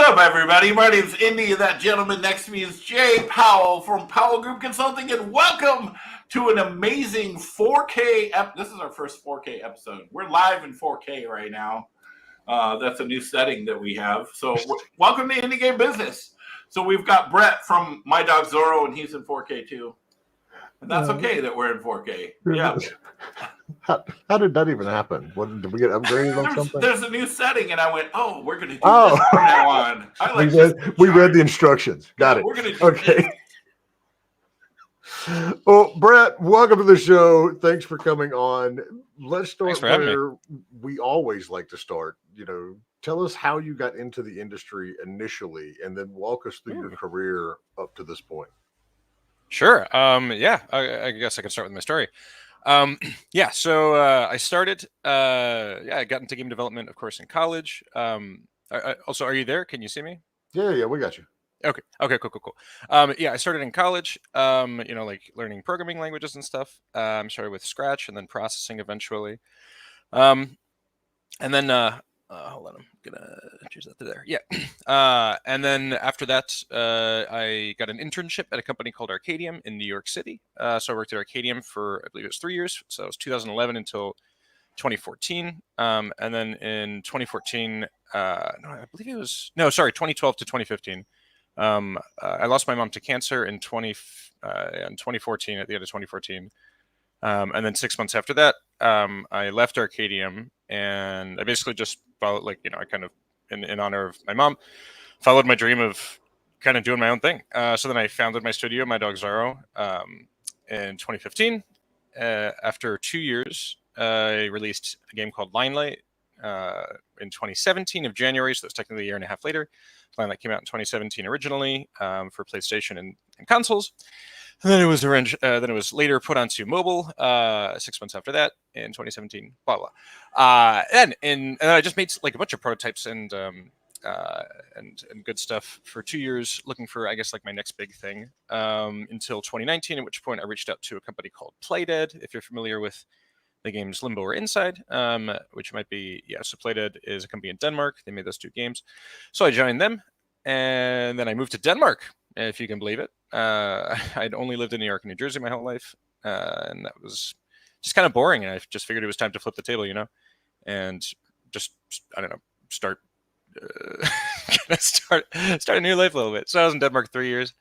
up, everybody? My name's Indy, and that gentleman next to me is Jay Powell from Powell Group Consulting, and welcome to an amazing 4K. This is our first 4K episode. We're live in 4K right now. That's a new setting that we have. So welcome to Indie Game Business. So we've got Brett from My Dog Zorro, and he's in 4K too. And that's okay that we're in 4K. Yeah. How did that even happen? What, did we get upgraded on something? There's a new setting, and I went, "Oh, we're going to do this from now on." We read the instructions. Got it. We're going to do this. Well, Brett, welcome to the show. Thanks for coming on. Let's start where we always like to start. Tell us how you got into the industry initially, and then walk us through your career up to this point. Sure. I guess I can start with my story. So I started, I got into game development, of course, in college. Also, are you there? Can you see me? Yeah, we got you. Okay, cool. I started in college, learning programming languages and stuff. Started with Scratch and then processing eventually. Hold on, I'm gonna choose that there. Yeah. And then after that, I got an internship at a company called Arcadium in New York City. So I worked at Arcadium for, I believe it was 3 years. So it was 2011 until 2014. And then in 2014, 2012 to 2015. I lost my mom to cancer in 2014, at the end of 2014. And then 6 months after that, I left Arcadium, and I basically just followed, I kind of, in honor of my mom, followed my dream of kind of doing my own thing. So then I founded my studio, My Dog Zorro, in 2015. After 2 years, I released a game called Limelight in 2017 of January, so that's technically a year and a half later. Limelight came out in 2017 originally for PlayStation and consoles. And then it was later put onto mobile 6 months after that in 2017. Blah blah. And I just made a bunch of prototypes and good stuff for 2 years, looking for, I guess, my next big thing until 2019. At which point I reached out to a company called Playdead. If you're familiar with the games Limbo or Inside, which might be, so Playdead is a company in Denmark. They made those two games, so I joined them, and then I moved to Denmark, if you can believe it. I'd only lived in New York and New Jersey my whole life, and that was just kind of boring. And I just figured it was time to flip the table, and just, I don't know, start a new life a little bit. So I was in Denmark 3 years,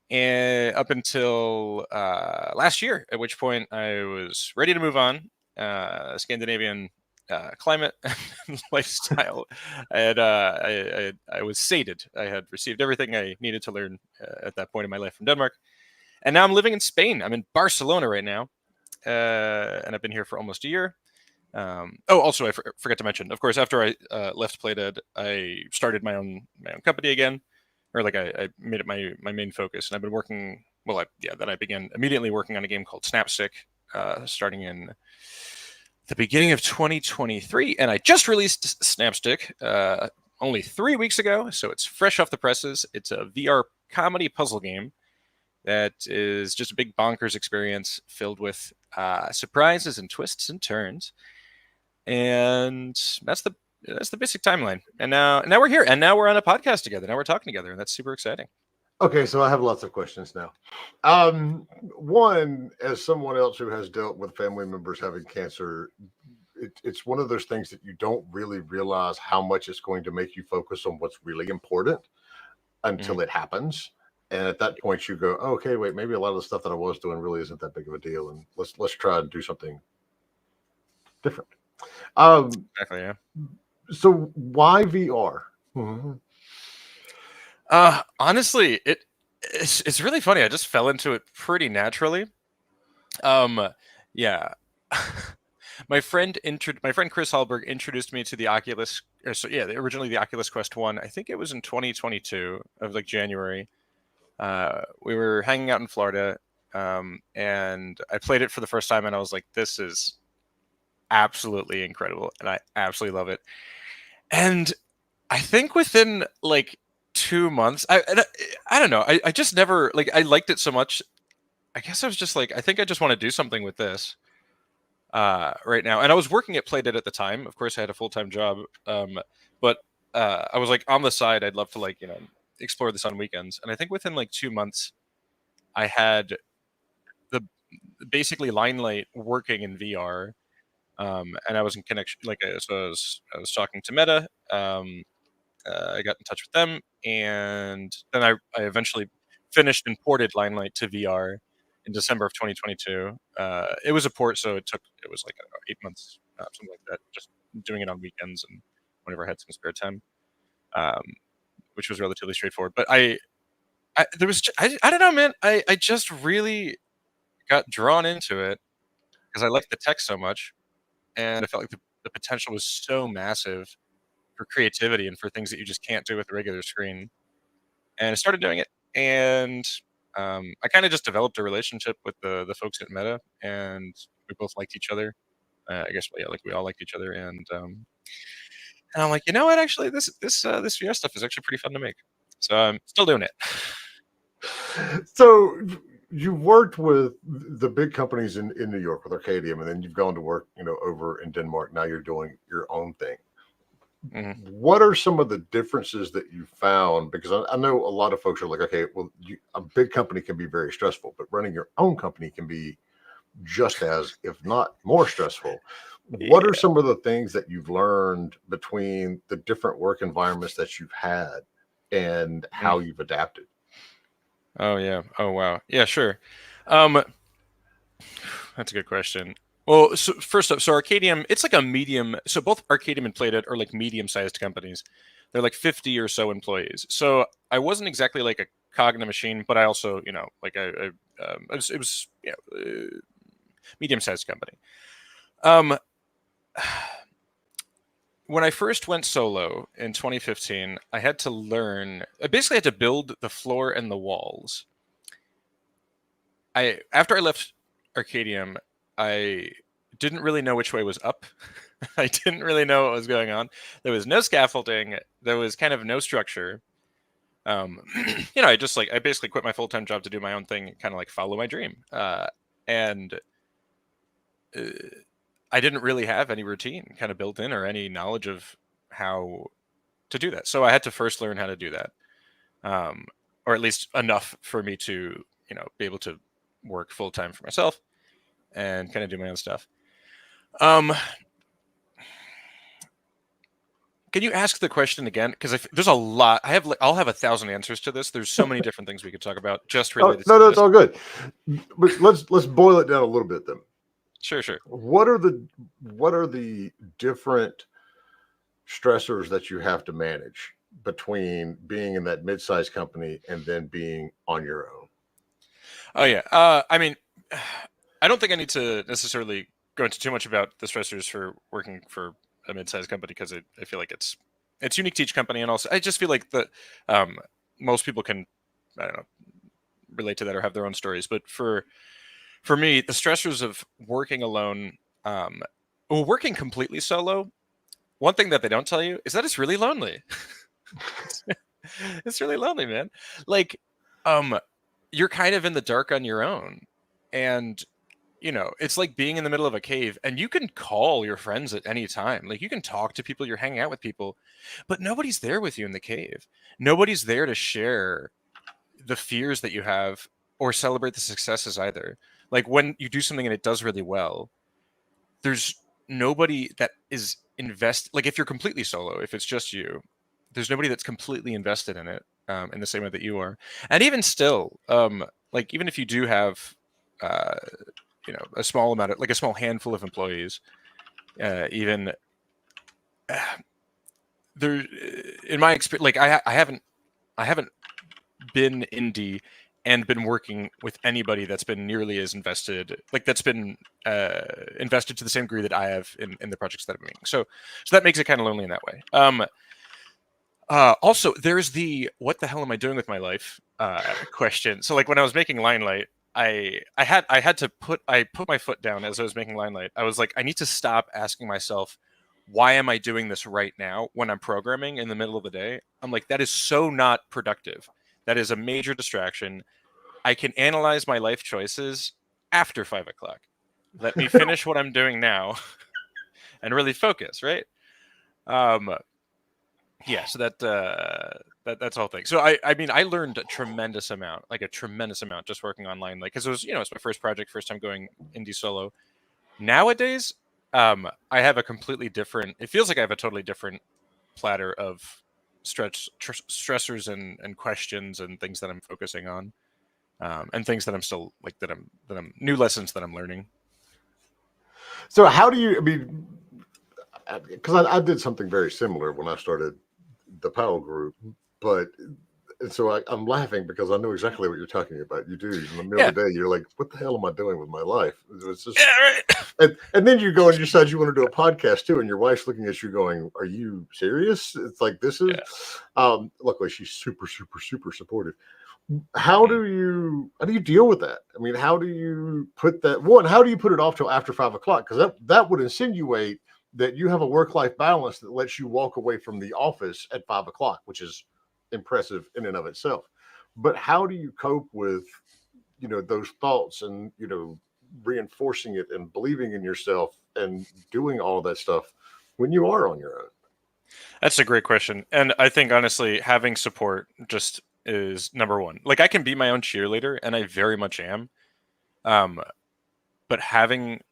and up until last year, at which point I was ready to move on. Scandinavian climate and lifestyle. I was sated. I had received everything I needed to learn at that point in my life from Denmark, and now I'm living in Spain. I'm in Barcelona right now, and I've been here for almost a year. Also, I forgot to mention, of course, after I left Playdead, I started my own company again, or I made it my main focus, and I've been working. Then I began immediately working on a game called Snapstick, starting in the beginning of 2023, and I just released Snapstick only 3 weeks ago, so it's fresh off the presses. It's a VR comedy puzzle game that is just a big bonkers experience filled with surprises and twists and turns, and that's the basic timeline. And now we're here, and now we're on a podcast together. Now we're talking together, and that's super exciting. Okay, so I have lots of questions now. One, as someone else who has dealt with family members having cancer, it's one of those things that you don't really realize how much it's going to make you focus on what's really important until it happens. And at that point, you go, okay, wait, maybe a lot of the stuff that I was doing really isn't that big of a deal, and let's try and do something different. Exactly, yeah. So why VR? Mm-hmm. Honestly, it's really funny. I just fell into it pretty naturally. My friend Chris Hallberg introduced me to the Oculus. Originally the Oculus Quest 1. I think it was in 2022 of January. We were hanging out in Florida, and I played it for the first time, and I was like, "This is absolutely incredible," and I absolutely love it. And I think within 2 months, I don't know. I just never I liked it so much. I guess I was just I think I just want to do something with this right now. And I was working at Playdead at the time. Of course, I had a full-time job, but I was like on the side. I'd love to like explore this on weekends, and I think within like 2 months, I had the basically Limelight working in VR, and I was in connection. So I was talking to Meta. I got in touch with them, and then I eventually finished and ported Limelight to VR in December of 2022. It was a port, so it was like I don't know, 8 months, something like that. Just doing it on weekends and whenever I had some spare time, um, which was relatively straightforward. But there was I don't know, man. I just really got drawn into it because I liked the tech so much, and I felt like the potential was so massive for creativity and for things that you just can't do with a regular screen. And I started doing it, and I kind of just developed a relationship with the folks at Meta, and we both liked each other. I guess, yeah, like we all liked each other, and I'm like, you know what? Actually, this VR stuff is actually pretty fun to make. So I'm still doing it. So you worked with the big companies in New York with Arcadium, and then you've gone to work, over in Denmark. Now you're doing your own thing. Mhm. What are some of the differences that you found? Because I know a lot of folks are like, okay, well, a big company can be very stressful, but running your own company can be just as, if not more stressful. What are Yeah. some of the things that you've learned between the different work environments that you've had and how you've adapted? Oh yeah. Oh wow. Yeah, sure. Um, that's a good question. Well, so first up, so Arcadium, it's like a medium. So both Arcadium and Playdead are like medium-sized companies. They're like 50 or so employees. So I wasn't exactly like a cog in the machine, but I also, like it was medium-sized company. Um, when I first went solo in 2015, I had to learn. I basically had to build the floor and the walls. After I left Arcadium, I didn't really know which way was up. I didn't really know what was going on. There was no scaffolding. There was kind of no structure. I basically quit my full-time job to do my own thing, kind of like follow my dream. And I didn't really have any routine kind of built in or any knowledge of how to do that. So I had to first learn how to do that, or at least enough for me to, be able to work full-time for myself and kind of do my own stuff. Can you ask the question again? Because there's a lot. I'll have 1,000 answers to this. There's so many different things we could talk about just related to No, this. it's all good. But let's boil it down a little bit then. Sure. What are the different stressors that you have to manage between being in that mid-sized company and then being on your own? Oh yeah. I mean, I don't think I need to necessarily go into too much about the stressors for working for a mid-sized company because I feel like it's unique to each company, and also I just feel like that most people can, I don't know, relate to that or have their own stories. But for me, the stressors of working alone, working completely solo, one thing that they don't tell you is that it's really lonely. It's really lonely, man. Like, you're kind of in the dark on your own, and it's like being in the middle of a cave, and you can call your friends at any time. Like, you can talk to people, you're hanging out with people, but nobody's there with you in the cave. Nobody's there to share the fears that you have or celebrate the successes either. Like, when you do something and it does really well, there's nobody that is invested. Like, if you're completely solo, if it's just you, there's nobody that's completely invested in it, in the same way that you are. And even still, like, even if you do have a small amount of, like, a small handful of employees, even there, in my experience, like, I haven't been indie and been working with anybody that's been nearly as invested, like, that's been invested to the same degree that I have in the projects that I'm making. So that makes it kind of lonely in that way. Also, there's the what the hell am I doing with my life question. So, like, when I was making Limelight, I had to put my foot down as I was making Limelight. I was like, I need to stop asking myself, why am I doing this right now when I'm programming in the middle of the day? I'm like, that is so not productive. That is a major distraction. I can analyze my life choices after 5 o'clock. Let me finish what I'm doing now and really focus, right? yeah, so that's all thing. So I mean, I learned a tremendous amount just working online, like, because it was, it's my first project, first time going indie solo. Nowadays, I have a completely different. It feels like I have a totally different platter of stressors and questions and things that I'm focusing on, and things that I'm still like that I'm new lessons that I'm learning. So how do you? I mean, because I did something very similar when I started the Powell group, but and so I'm laughing because I know exactly what you're talking about. You do in the middle of the day, you're like, "What the hell am I doing with my life?" It's just, and then you go and you decide you want to do a podcast too, and your wife's looking at you, going, "Are you serious?" It's like this is. Luckily, she's super, super, super supportive. How do you deal with that? I mean, how do you put that one? How do you put it off till after 5 o'clock? Because that would insinuate that you have a work-life balance that lets you walk away from the office at 5 o'clock, which is impressive in and of itself. But how do you cope with, those thoughts and, reinforcing it and believing in yourself and doing all that stuff when you are on your own? That's a great question. And I think honestly, having support just is number one. Like, I can be my own cheerleader, and I very much am. But having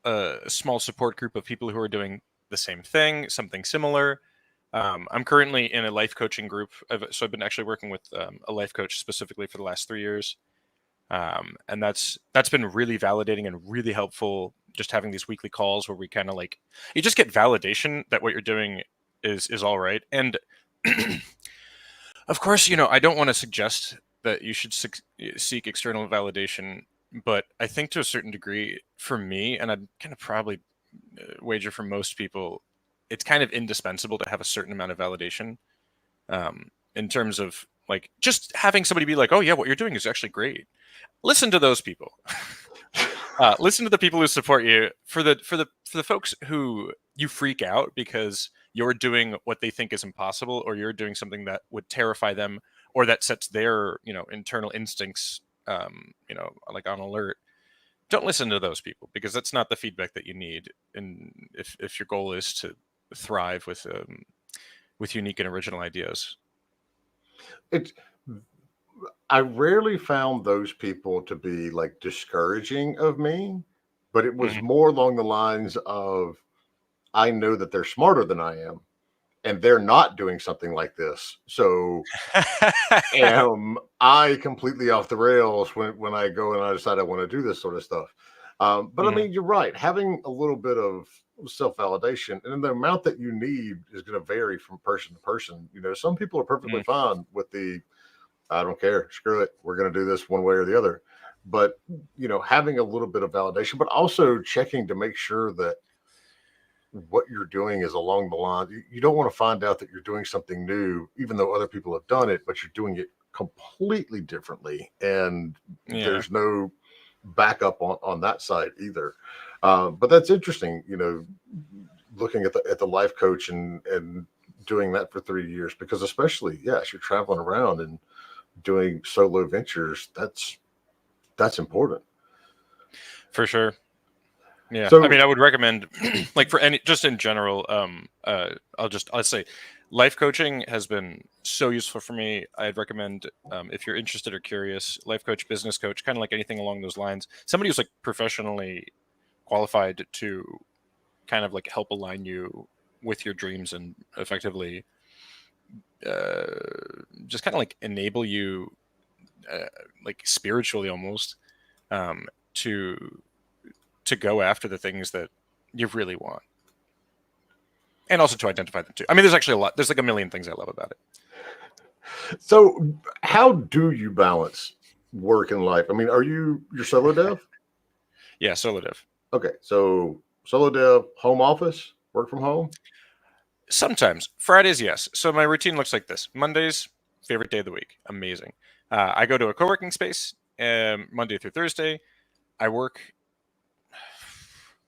a small support group of people who are doing the same thing, something similar. I'm currently in a life coaching group. So I've been actually working with a life coach specifically for the last 3 years. And that's been really validating and really helpful, just having these weekly calls where we kind of like, you just get validation that what you're doing is all right. And of course, I don't want to suggest that you should seek external validation, but I think to a certain degree, for me, and I'd kind of probably wager for most people, it's kind of indispensable to have a certain amount of validation, in terms of like just having somebody be like, "Oh yeah, what you're doing is actually great." Listen to those people. Listen to the people who support you. For the folks who you freak out because you're doing what they think is impossible, or you're doing something that would terrify them, or that sets their internal instincts like on alert. Don't listen to those people, because that's not the feedback that you need. And if your goal is to thrive with unique and original ideas. I rarely found those people to be like discouraging of me, but it was more along the lines of, I know that they're smarter than I am, and they're not doing something like this. So am I completely off the rails when I go and I decide I want to do this sort of stuff? But I mean, you're right. Having a little bit of self-validation, and the amount that you need is going to vary from person to person. Some people are perfectly fine with the, I don't care, screw it, we're going to do this one way or the other. But, having a little bit of validation, but also checking to make sure that what you're doing is along the line. You don't want to find out that you're doing something new, even though other people have done it, but you're doing it completely differently. And there's no backup on that side either. But that's interesting, looking at the life coach and doing that for 3 years, because especially, yes, you're traveling around and doing solo ventures. That's important. For sure. Yeah. So, I mean, I would recommend like for any, just in general, I'll say life coaching has been so useful for me. I'd recommend, if you're interested or curious, life coach, business coach, kind of like anything along those lines, somebody who's like professionally qualified to kind of like help align you with your dreams and effectively just kind of like enable you like spiritually almost, to go after the things that you really want, and also to identify them too. I mean, there's actually a lot. There's like a million things I love about it. So how do you balance work and life? I mean, you're solo dev? Yeah, solo dev. Okay, so solo dev, home office, work from home? Sometimes. Fridays, yes. So my routine looks like this. Mondays, favorite day of the week. Amazing. I go to a co-working space Monday through Thursday. I work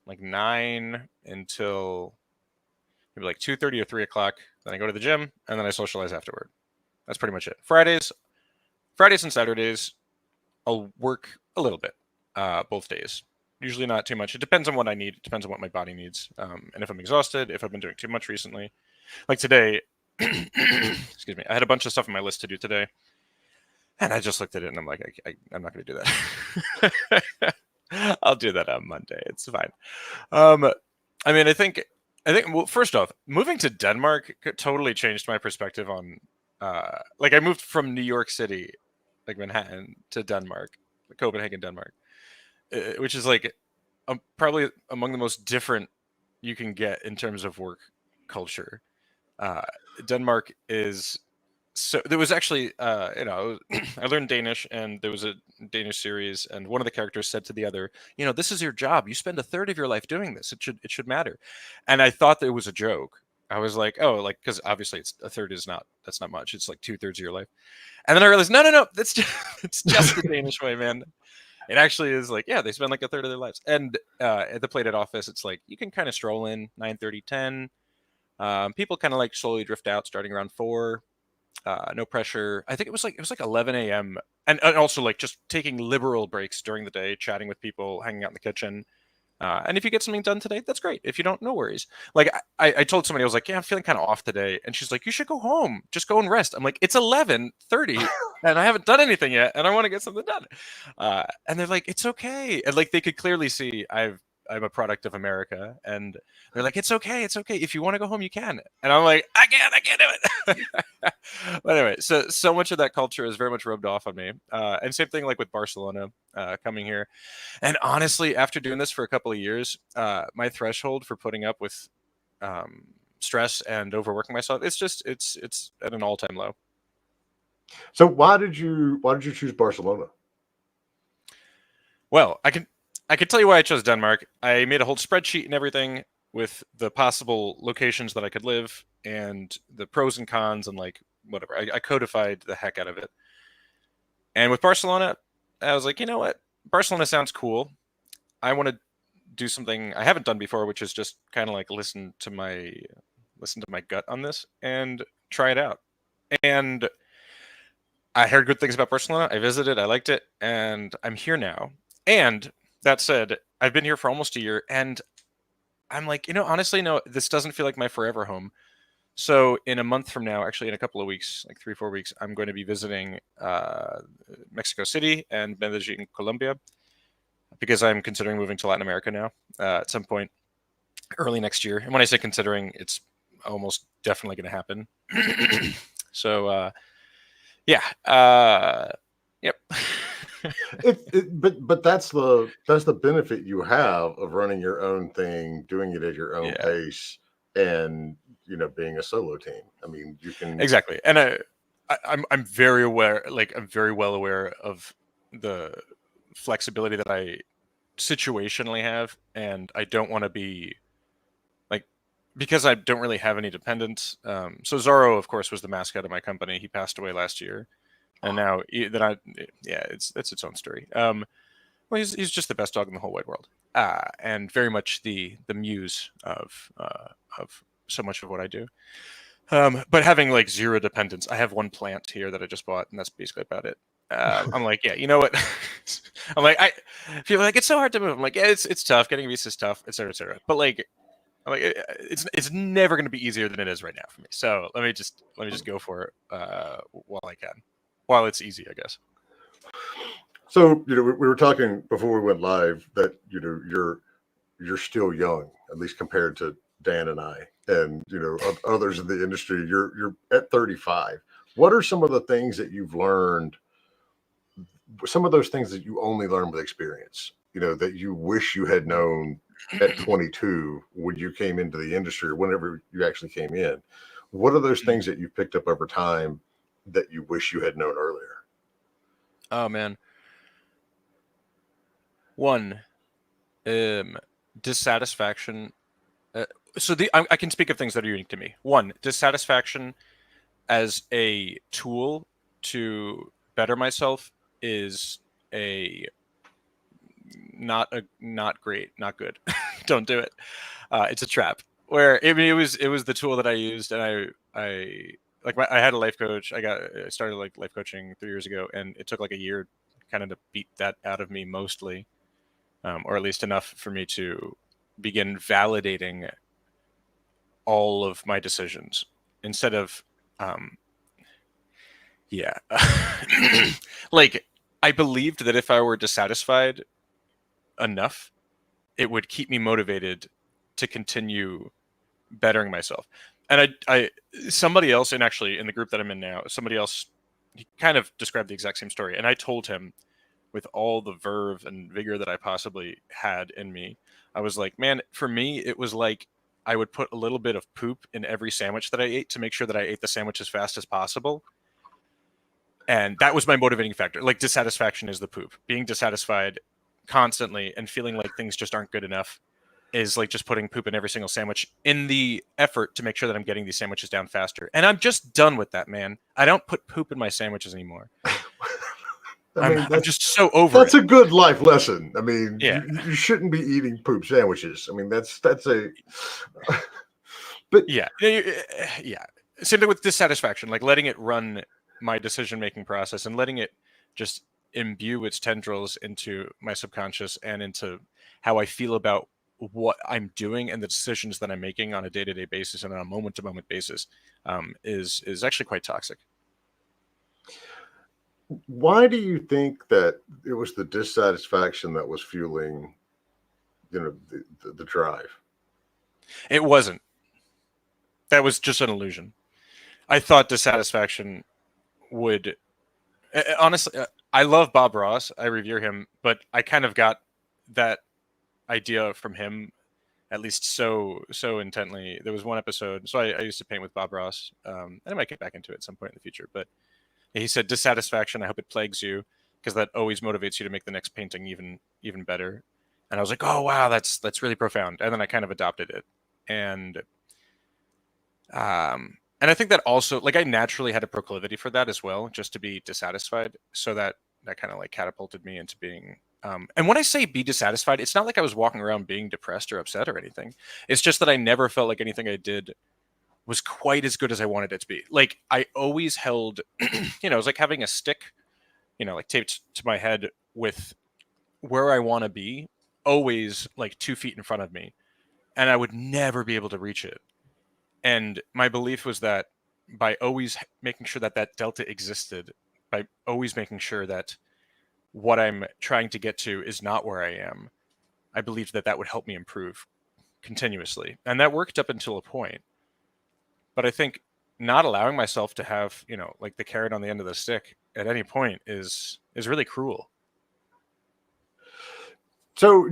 like 9 until maybe like 2:30 or 3 o'clock. Then I go to the gym, and then I socialize afterward. That's pretty much it. Fridays and Saturdays, I'll work a little bit, both days. Usually not too much. It depends on what I need. It depends on what my body needs. And if I'm exhausted, if I've been doing too much recently. Like today, excuse me, I had a bunch of stuff on my list to do today, and I just looked at it and I'm like, I'm not going to do that. I'll do that on Monday. It's fine. I mean, I think. Well, first off, moving to Denmark totally changed my perspective on. Like, I moved from New York City, like Manhattan, to Denmark, Copenhagen, Denmark, which is like probably among the most different you can get in terms of work culture. Denmark is so there was actually I learned Danish, and there was a Danish series, and one of the characters said to the other, this is your job, you spend a third of your life doing this, it should matter. And I thought that it was a joke. I was like, oh, like, because obviously it's a third that's not much, it's like 2/3 of your life. And then I realized, no, that's just it's just the Danish way, man. It actually is like, yeah, they spend like a third of their lives. And at the plated office, it's like you can kind of stroll in 9:30, 10. People kind of like slowly drift out starting around 4. No pressure. I think it was like 11 a.m. And also like just taking liberal breaks during the day, chatting with people, hanging out in the kitchen. And if you get something done today, that's great. If you don't, no worries. Like I told somebody, I was like, yeah, I'm feeling kind of off today. And she's like, you should go home. Just go and rest. I'm like, it's 11:30 and I haven't done anything yet. And I want to get something done. And they're like, it's okay. And like, they could clearly see I'm a product of America. And they're like, it's okay. It's okay. If you want to go home, you can. And I'm like, I can't do it. But anyway, so much of that culture is very much rubbed off on me. And same thing like with Barcelona, coming here. And honestly, after doing this for a couple of years, my threshold for putting up with stress and overworking myself, it's at an all-time low. So why did you choose Barcelona? Well, I can tell you why I chose Denmark. I made a whole spreadsheet and everything with the possible locations that I could live and the pros and cons and like whatever. I codified the heck out of it. And with Barcelona, I was like, you know what? Barcelona sounds cool. I want to do something I haven't done before, which is just kind of like listen to my gut on this and try it out. And I heard good things about Barcelona. I visited, I liked it, and I'm here now. And that said, I've been here for almost a year, and I'm like, honestly, no, this doesn't feel like my forever home. So in a month from now, actually in a couple of weeks, like 3-4 weeks, I'm going to be visiting Mexico City and Medellin, Colombia, because I'm considering moving to Latin America now at some point early next year. And when I say considering, it's almost definitely going to happen. So, yeah. Yep. But that's the benefit you have of running your own thing, doing it at your own pace, and being a solo team. I mean, you can exactly. And I'm very aware, like I'm very well aware of the flexibility that I situationally have, and I don't want to be like, because I don't really have any dependents. So Zorro, of course, was the mascot of my company. He passed away last year. And now it's its own story. Well, he's just the best dog in the whole wide world, and very much the muse of so much of what I do. But having like zero dependence, I have one plant here that I just bought, and that's basically about it. I'm like, yeah, you know what? I'm like, people are like, it's so hard to move. I'm like, yeah, it's tough. Getting a visa is tough, et cetera, et cetera. But like, I'm like, it's never going to be easier than it is right now for me. So let me just go for it while I can. While it's easy, I guess. So, we were talking before we went live that, you're still young, at least compared to Dan and I, and, others in the industry. You're at 35. What are some of the things that you've learned? Some of those things that you only learn with experience, that you wish you had known at 22 when you came into the industry, or whenever you actually came in. What are those things that you picked up over time that you wish you had known earlier? Oh man. One, dissatisfaction. I can speak of things that are unique to me. One, dissatisfaction as a tool to better myself is not great, not good. Don't do it. It's a trap. Where it was the tool that I used, and I had a life coach. I started like life coaching 3 years ago, and it took like a year kind of to beat that out of me mostly, or at least enough for me to begin validating all of my decisions instead of Um, yeah. Like, I believed that if I were dissatisfied enough, it would keep me motivated to continue bettering myself. And somebody else, and actually in the group that I'm in now, somebody else, he kind of described the exact same story. And I told him with all the verve and vigor that I possibly had in me, I was like, man, for me, it was like I would put a little bit of poop in every sandwich that I ate to make sure that I ate the sandwich as fast as possible. And that was my motivating factor. Like, dissatisfaction is the poop. Being dissatisfied constantly and feeling like things just aren't good enough is like just putting poop in every single sandwich in the effort to make sure that I'm getting these sandwiches down faster. And I'm just done with that, man. I don't put poop in my sandwiches anymore. I mean, I'm just so over that's it. a good life lesson. I mean, Yeah. you shouldn't be eating poop sandwiches. I mean, that's a. But yeah. Same thing with dissatisfaction, like letting it run my decision-making process and letting it just imbue its tendrils into my subconscious and into how I feel about what I'm doing and the decisions that I'm making on a day-to-day basis and on a moment-to-moment basis is actually quite toxic. why do you think that it was the dissatisfaction that was fueling, the drive? It wasn't. That was just an illusion. I thought dissatisfaction would honestly. I love Bob Ross. I revere him, but I kind of got that idea from him at least so intently. There was one episode. So I used to paint with Bob Ross, and I might get back into it at some point in the future. But he said, "Dissatisfaction. I hope it plagues you, because that always motivates you to make the next painting even better." And I was like, "Oh wow, that's really profound." And then I kind of adopted it, and and I think that also, like, I naturally had a proclivity for that as well, just to be dissatisfied. So that kind of like catapulted me into being. And when I say be dissatisfied, it's not like I was walking around being depressed or upset or anything. It's just that I never felt like anything I did was quite as good as I wanted it to be. Like, I always held, it was like having a stick, like taped to my head with where I want to be, always like 2 feet in front of me, and I would never be able to reach it. And my belief was that by always making sure that that delta existed, by always making sure that what I'm trying to get to is not where I am, I believed that that would help me improve continuously. And that worked up until a point. But I think not allowing myself to have, like the carrot on the end of the stick at any point is really cruel. So,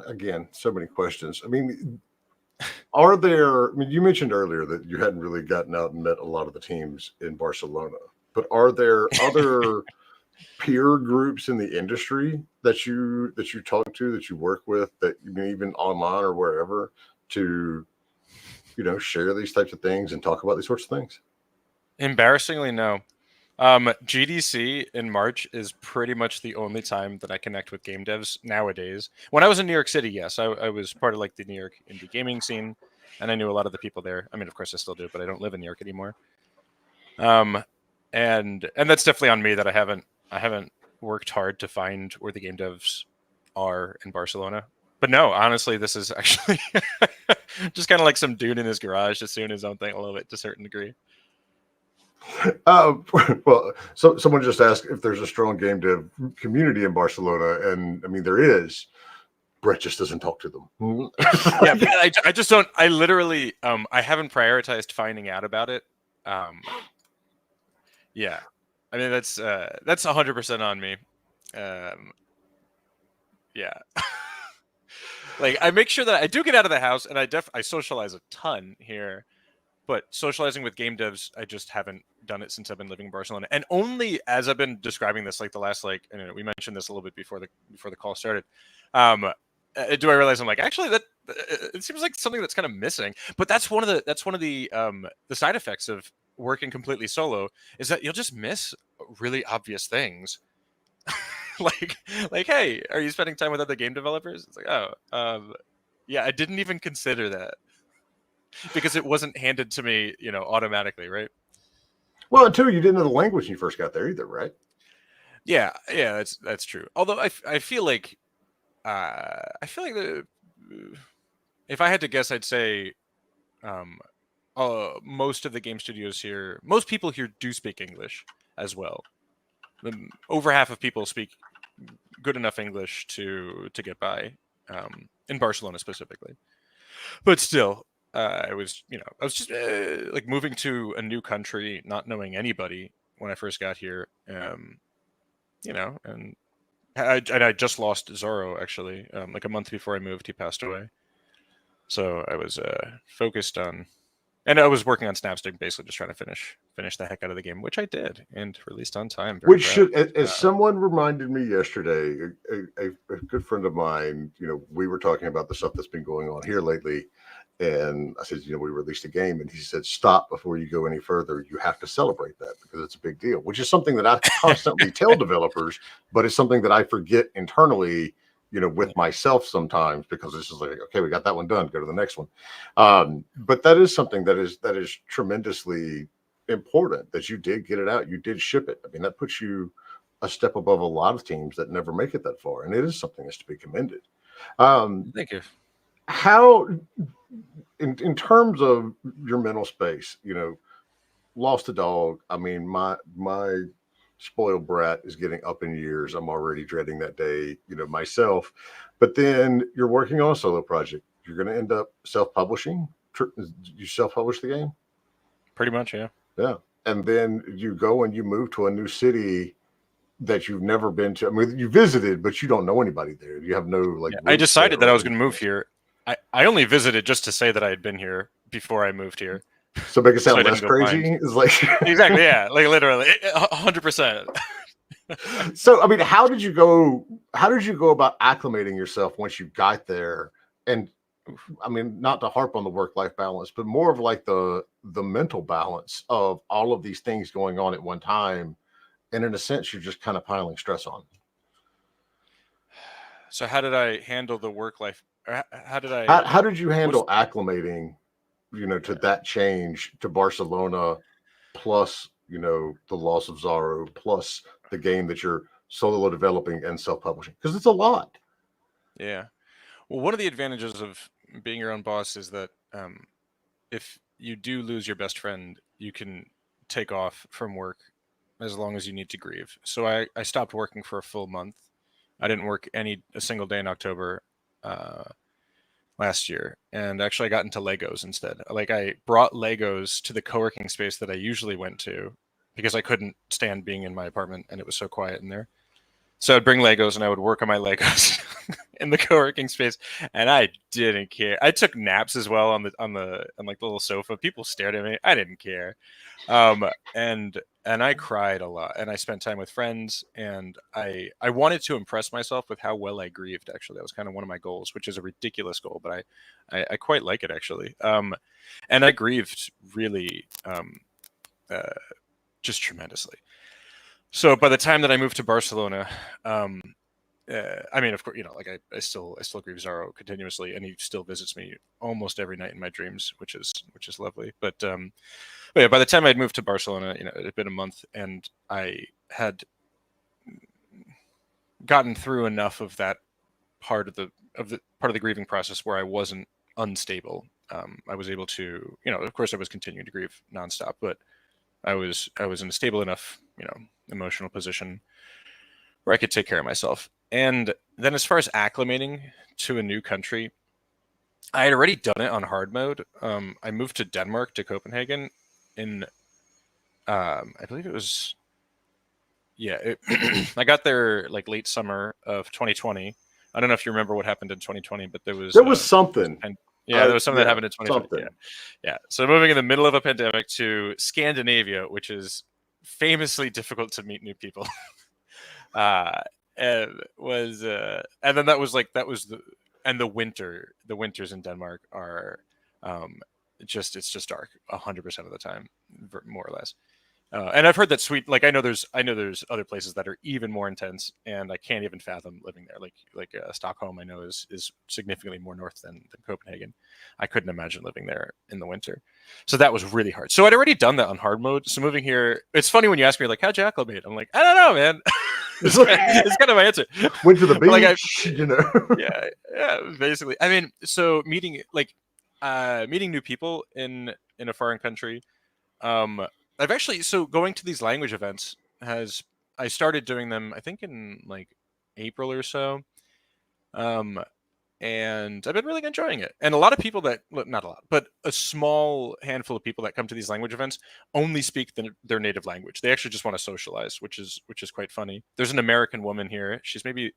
again, so many questions. I mean, you mentioned earlier that you hadn't really gotten out and met a lot of the teams in Barcelona, but are there other peer groups in the industry that you talk to, that you work with, that even online or wherever, to share these types of things and talk about these sorts of things? Embarrassingly, no. GDC in March is pretty much the only time that I connect with game devs nowadays. When I was in New York City, yes, I was part of like the New York indie gaming scene, and I knew a lot of the people there. I mean, of course, I still do, but I don't live in New York anymore. And that's definitely on me that I haven't worked hard to find where the game devs are in Barcelona. But no, honestly, this is actually just kind of like some dude in his garage just doing his own thing a little bit to a certain degree. Well, so someone just asked if there's a strong game dev community in Barcelona, and I mean there is. Brett just doesn't talk to them. Yeah, I just don't. I literally, I haven't prioritized finding out about it. Yeah, I mean that's 100% on me. Yeah, like I make sure that I do get out of the house, and I socialize a ton here. But socializing with game devs, I just haven't done it since I've been living in Barcelona, and only as I've been describing this, like the last, like, and we mentioned this a little bit before the call started. Do I realize I'm like, actually, that it seems like something that's kind of missing. But that's one of the side effects of working completely solo, is that you'll just miss really obvious things. like hey, are you spending time with other game developers? It's like, oh, yeah, I didn't even consider that, because it wasn't handed to me, automatically, right? Well, until you didn't know the language when you first got there either, right? Yeah, that's true. Although I feel like if I had to guess, I'd say most of the game studios here, most people here do speak English as well. Over half of people speak good enough English to get by, in Barcelona specifically. But still, I was just like moving to a new country, not knowing anybody when I first got here. And I just lost Zorro actually. Like a month before I moved, he passed away. So I was focused on, and I was working on Snapstick, basically just trying to finish the heck out of the game, which I did and released on time. Very Which proud. should, as someone reminded me yesterday, a good friend of mine, we were talking about the stuff that's been going on here lately. And I said, we released a game, and he said, stop before you go any further. You have to celebrate that because it's a big deal, which is something that I constantly tell developers, but it's something that I forget internally, with myself sometimes, because this is like, okay, we got that one done, go to the next one. But that is something that is tremendously important, that you did get it out, you did ship it. I mean, that puts you a step above a lot of teams that never make it that far, and it is something that's to be commended. Thank you. How, in terms of your mental space, lost a dog. I mean, my spoiled brat is getting up in years. I'm already dreading that day, myself. But then you're working on a solo project. You're going to end up self-publishing. You self-publish the game? Pretty much, yeah. Yeah. And then you go and you move to a new city that you've never been to. I mean, you visited, but you don't know anybody there. You have no like. I decided that I was going to move here. I only visited just to say that I had been here before I moved here. So make it sound less crazy. It's like exactly, yeah, like literally 100%. So I mean, how did you go about acclimating yourself once you got there? And I mean, not to harp on the work-life balance, but more of like the mental balance of all of these things going on at one time. And in a sense, you're just kind of piling stress on. So how did I handle the work-life? How did you handle acclimating, to that change to Barcelona, plus, the loss of Zorro, plus the game that you're solo developing and self-publishing? Because it's a lot. Yeah. Well, one of the advantages of being your own boss is that if you do lose your best friend, you can take off from work as long as you need to grieve. So I stopped working for a full month. I didn't work a single day in October last year, and actually I got into Legos instead. Like, I brought Legos to the co-working space that I usually went to because I couldn't stand being in my apartment and it was so quiet in there. So I'd bring Legos and I would work on my Legos in the co-working space, and I didn't care. I took naps as well on the little sofa. People stared at me. I didn't care. And I cried a lot, and I spent time with friends, and I wanted to impress myself with how well I grieved. Actually, that was kind of one of my goals, which is a ridiculous goal, but I quite like it actually. And I grieved really just tremendously. So by the time that I moved to Barcelona, I mean, of course, I still grieve Zorro continuously, and he still visits me almost every night in my dreams, which is lovely. But yeah, by the time I'd moved to Barcelona, it had been a month, and I had gotten through enough of that part of the grieving process where I wasn't unstable. I was able to, of course, I was continuing to grieve nonstop, but I was in a stable enough, emotional position where I could take care of myself. And then as far as acclimating to a new country, I had already done it on hard mode. I moved to Denmark, to Copenhagen in, I believe it was, I got there like late summer of 2020. I don't know if you remember what happened in 2020, but there was something. There was something that happened in 2020. Yeah. So moving in the middle of a pandemic to Scandinavia, which is famously difficult to meet new people. And then the winters in Denmark are it's just dark 100% of the time, more or less. And I've heard that I know there's other places that are even more intense, and I can't even fathom living there. Like Stockholm, I know is significantly more north than Copenhagen. I couldn't imagine living there in the winter. So that was really hard. So I'd already done that on hard mode. So moving here, it's funny when you ask me, like, how'd you acclimate? I'm like, I don't know, man. It's kind of my answer. Went to the beach, Yeah, basically. I mean, so meeting new people in in a foreign country. I've actually, so going to these language events I started doing them, I think in like April or so. And I've been really enjoying it. And a lot of people not a lot, but a small handful of people that come to these language events only speak their native language. They actually just want to socialize, which is quite funny. There's an American woman here. She's maybe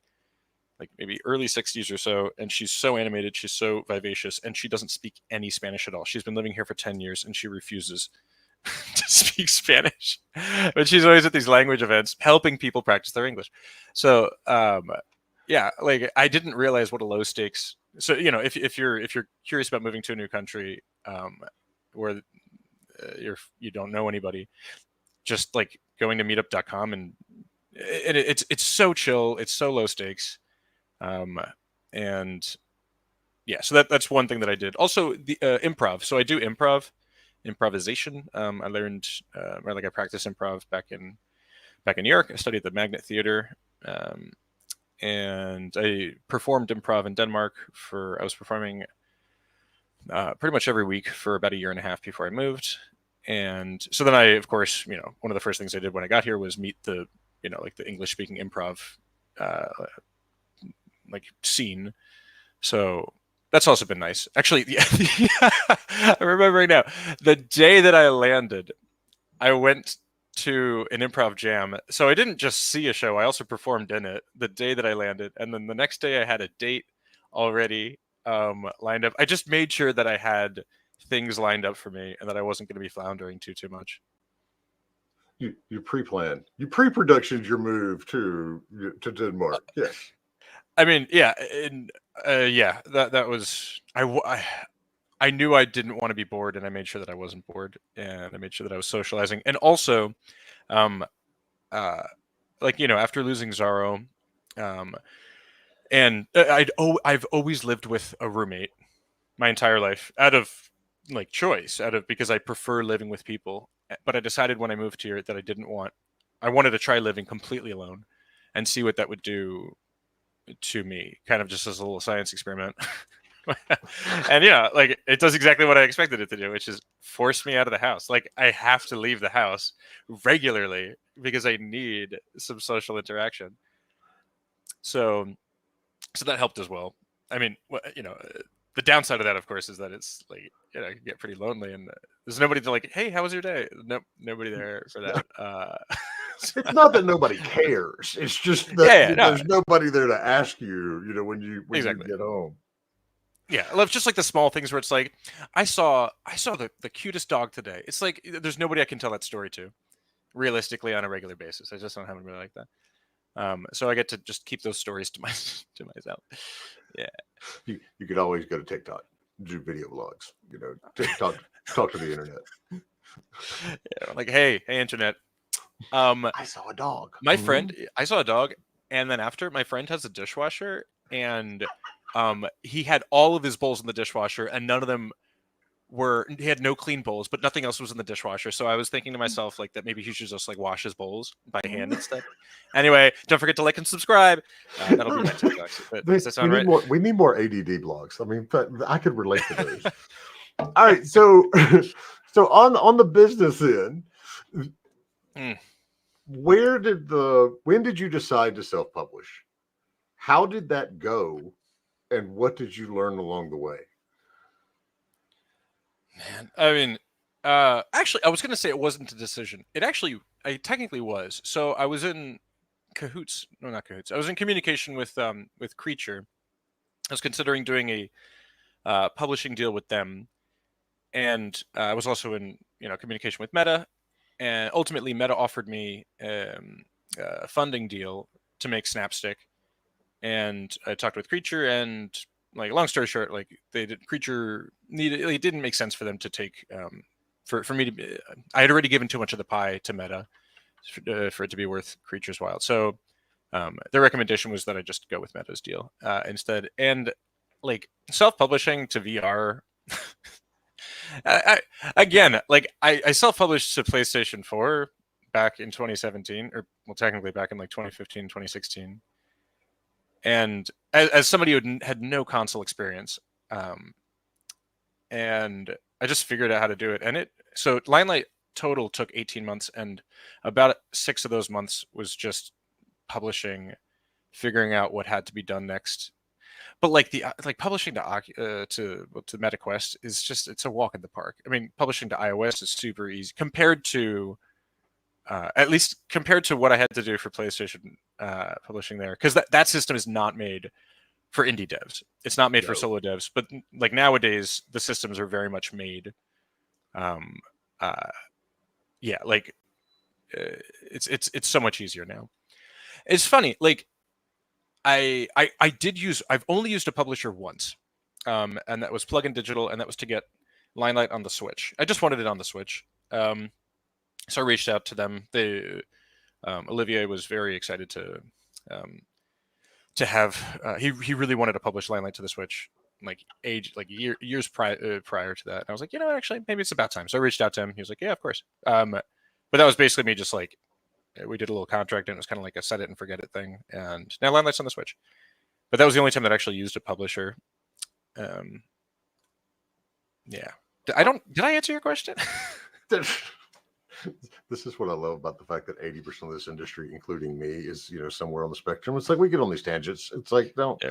early 60s or so, and she's so animated, she's so vivacious, and she doesn't speak any Spanish at all. She's been living here for 10 years, and she refuses to speak Spanish. But she's always at these language events helping people practice their English. So, yeah, like I didn't realize what a low stakes. So, you know, if you're curious about moving to a new country, where you don't know anybody, just like going to meetup.com, and it's so chill, it's so low stakes. And yeah, so that's one thing that I did. Also the improv. So I do improvisation. I learned, or like I practiced improv back in New York. I studied at the Magnet Theater. And I performed improv in Denmark I was performing pretty much every week for about a year and a half before I moved. And so then I, of course, you know, one of the first things I did when I got here was meet the, you know, like the English speaking improv, like scene. So that's also been nice. Actually, yeah, I remember right now, the day that I landed, I went to an improv jam. So I didn't just see a show, I also performed in it the day that I landed. And then the next day I had a date already lined up. I just made sure that I had things lined up for me and that I wasn't going to be floundering too much. You pre-planned, you pre-productioned your move to Denmark. Yes. I mean, yeah, and yeah, that was I knew I didn't want to be bored, and I made sure that I wasn't bored, and I made sure that I was socializing. And also, like, you know, after losing Zorro, and I've always lived with a roommate my entire life, out of like choice, because I prefer living with people. But I decided when I moved here that I wanted to try living completely alone and see what that would do to me, kind of just as a little science experiment. And yeah, like it does exactly what I expected it to do, which is force me out of the house. Like I have to leave the house regularly because I need some social interaction. So that helped as well. I mean, you know, the downside of that, of course, is that it's like, you know, it can get pretty lonely, and there's nobody to like, hey, how was your day? Nope, nobody there for that. It's not that nobody cares. It's just that there's nobody there to ask you, you know, when you get home. Yeah, I love just like the small things where it's like, I saw the cutest dog today. It's like there's nobody I can tell that story to, realistically, on a regular basis. I just don't have anybody like that. So I get to just keep those stories to myself. Yeah. You could always go to TikTok, do video vlogs. You know, talk to the internet. Yeah, like, hey, internet. I saw a dog. My friend, I saw a dog, and then after, my friend has a dishwasher, and he had all of his bowls in the dishwasher, and none of them he had no clean bowls, but nothing else was in the dishwasher. So I was thinking to myself, like, that maybe he should just like wash his bowls by hand instead. Anyway, don't forget to like and subscribe. That'll be my TikTok. Does that sound right? We need more ADD blogs. I mean, I could relate to those. All right, so on the business end, when did you decide to self-publish? How did that go, and what did you learn along the way? Man, I mean, actually, I was going to say it wasn't a decision. I technically was. So I was in cahoots. No, not cahoots. I was in communication with Creature. I was considering doing a publishing deal with them, and I was also in communication with Meta, and ultimately Meta offered me a funding deal to make Snapstick, and I talked with Creature, and like, long story short, like Creature it didn't make sense for them to take for me to I had already given too much of the pie to Meta for it to be worth Creature's while. So their recommendation was that I just go with Meta's deal instead. And like self-publishing to VR, I self-published to PlayStation 4 back in 2017, or well, technically back in like 2015, 2016. And as somebody who had no console experience, and I just figured out how to do it. And so Limelight total took 18 months, and about 6 of those months was just publishing, figuring out what had to be done next. But like publishing to MetaQuest is just, it's a walk in the park. I mean, publishing to iOS is super easy compared to at least compared to what I had to do for PlayStation publishing there, because that system is not made for indie devs. It's not made for solo devs. But like nowadays, the systems are very much made. It's so much easier now. It's funny, like I've only used a publisher once, and that was Plugin Digital, and that was to get Limelight on the Switch. I just wanted it on the Switch. So I reached out to them. Olivier was very excited to have. He really wanted to publish Limelight to the Switch, years prior to that. And I was like, actually, maybe it's about time. So I reached out to him. He was like, yeah, of course. But that was basically me just like, we did a little contract, and it was kind of like a set it and forget it thing. And now Limelight's on the Switch. But that was the only time that I actually used a publisher. Yeah. Did I answer your question? This is what I love about the fact that 80% of this industry, including me, is somewhere on the spectrum. It's like we get on these tangents. It's like don't